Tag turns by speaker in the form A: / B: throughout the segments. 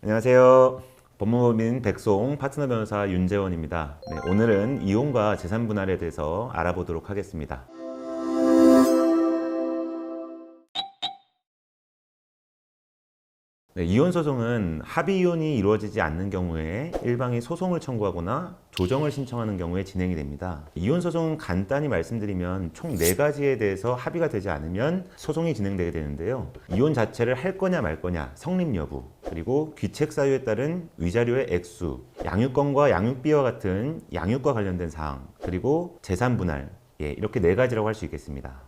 A: 안녕하세요. 법무법인 백송 파트너 변호사 윤재원입니다. 오늘은 이혼과 재산 분할에 대해서 알아보도록 하겠습니다. 이혼 소송은 합의 이혼이 이루어지지 않는 경우에 일방이 소송을 청구하거나 조정을 신청하는 경우에 진행이 됩니다. 이혼 소송은 간단히 말씀드리면 총 4가지에 대해서 합의가 되지 않으면 소송이 진행되게 되는데요. 이혼 자체를 할 거냐 말 거냐, 성립 여부, 그리고 귀책 사유에 따른 위자료의 액수, 양육권과 양육비와 같은 양육과 관련된 사항, 그리고 재산 분할, 이렇게 4가지라고 할 수 있겠습니다.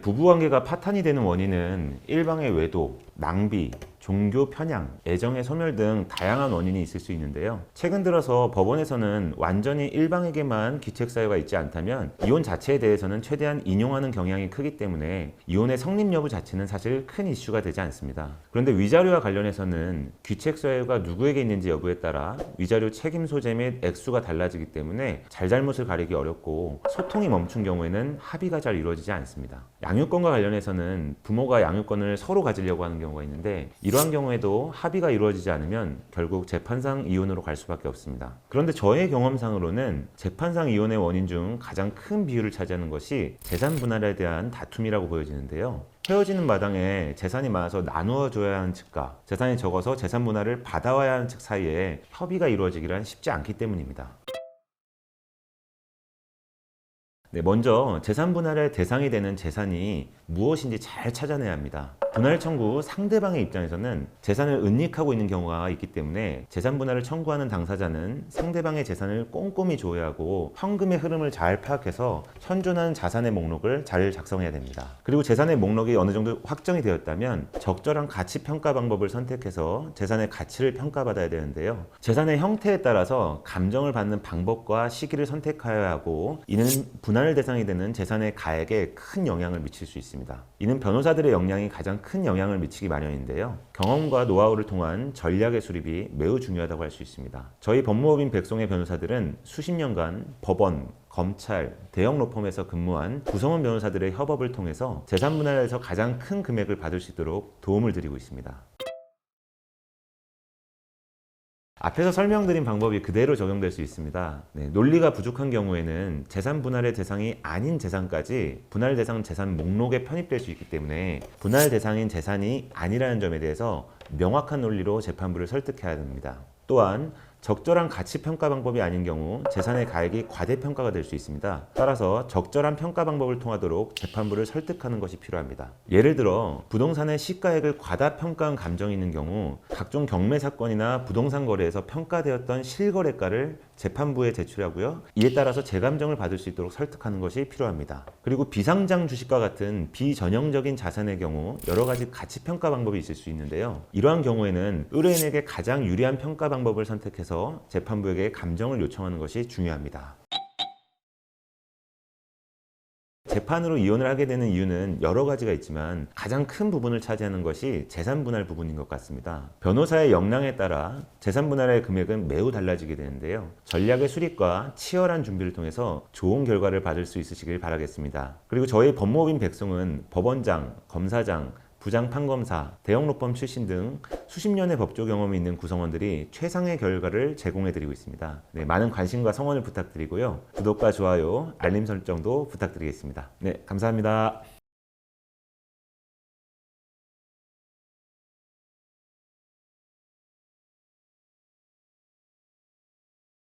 A: 부부관계가 파탄이 되는 원인은 일방의 외도, 낭비, 종교 편향, 애정의 소멸 등 다양한 원인이 있을 수 있는데요. 최근 들어서 법원에서는 완전히 일방에게만 귀책 사유가 있지 않다면 이혼 자체에 대해서는 최대한 인용하는 경향이 크기 때문에 이혼의 성립 여부 자체는 사실 큰 이슈가 되지 않습니다. 그런데 위자료와 관련해서는 귀책 사유가 누구에게 있는지 여부에 따라 위자료 책임 소재 및 액수가 달라지기 때문에 잘잘못을 가리기 어렵고 소통이 멈춘 경우에는 합의가 잘 이루어지지 않습니다. 양육권과 관련해서는 부모가 양육권을 서로 가지려고 하는 경우가 있는데 이러한 경우에도 합의가 이루어지지 않으면 결국 재판상 이혼으로 갈 수밖에 없습니다. 그런데 저의 경험상으로는 재판상 이혼의 원인 중 가장 큰 비율을 차지하는 것이 재산 분할에 대한 다툼이라고 보여지는데요. 헤어지는 마당에 재산이 많아서 나누어 줘야 하는 측과 재산이 적어서 재산 분할을 받아와야 하는 측 사이에 협의가 이루어지기란 쉽지 않기 때문입니다. 먼저 재산 분할의 대상이 되는 재산이 무엇인지 잘 찾아내야 합니다. 분할 청구 상대방의 입장에서는 재산을 은닉하고 있는 경우가 있기 때문에 재산 분할을 청구하는 당사자는 상대방의 재산을 꼼꼼히 조회하고 현금의 흐름을 잘 파악해서 현존하는 자산의 목록을 잘 작성해야 됩니다. 그리고 재산의 목록이 어느 정도 확정이 되었다면 적절한 가치 평가 방법을 선택해서 재산의 가치를 평가받아야 되는데요. 재산의 형태에 따라서 감정을 받는 방법과 시기를 선택하여야 하고 이는 분할 대상이 되는 재산의 가액에 큰 영향을 미칠 수 있습니다. 이는 변호사들의 역량이 가장 큰 영향을 미치기 마련인데요. 경험과 노하우를 통한 전략의 수립이 매우 중요하다고 할 수 있습니다. 저희 법무법인 백송의 변호사들은 수십 년간 법원, 검찰, 대형 로펌에서 근무한 구성원 변호사들의 협업을 통해서 재산 분할에서 가장 큰 금액을 받을 수 있도록 도움을 드리고 있습니다. 앞에서 설명드린 방법이 그대로 적용될 수 있습니다. 논리가 부족한 경우에는 재산 분할의 대상이 아닌 재산까지 분할 대상 재산 목록에 편입될 수 있기 때문에 분할 대상인 재산이 아니라는 점에 대해서 명확한 논리로 재판부를 설득해야 됩니다. 또한 적절한 가치 평가 방법이 아닌 경우 재산의 가액이 과대평가가 될 수 있습니다. 따라서 적절한 평가 방법을 통하도록 재판부를 설득하는 것이 필요합니다. 예를 들어 부동산의 시가액을 과다평가한 감정이 있는 경우 각종 경매 사건이나 부동산 거래에서 평가되었던 실거래가를 재판부에 제출하고요. 이에 따라서 재감정을 받을 수 있도록 설득하는 것이 필요합니다. 그리고 비상장 주식과 같은 비전형적인 자산의 경우 여러 가지 가치 평가 방법이 있을 수 있는데요. 이러한 경우에는 의뢰인에게 가장 유리한 평가 방법을 선택해서 재판부에게 감정을 요청하는 것이 중요합니다. 재판으로 이혼을 하게 되는 이유는 여러 가지가 있지만 가장 큰 부분을 차지하는 것이 재산 분할 부분인 것 같습니다. 변호사의 역량에 따라 재산 분할의 금액은 매우 달라지게 되는데요. 전략의 수립과 치열한 준비를 통해서 좋은 결과를 받을 수 있으시길 바라겠습니다. 그리고 저희 법무법인 백송은 법원장, 검사장, 부장 판검사, 대형 로펌 출신 등 수십 년의 법조 경험이 있는 구성원들이 최상의 결과를 제공해드리고 있습니다. 많은 관심과 성원을 부탁드리고요. 구독과 좋아요, 알림 설정도 부탁드리겠습니다. 감사합니다.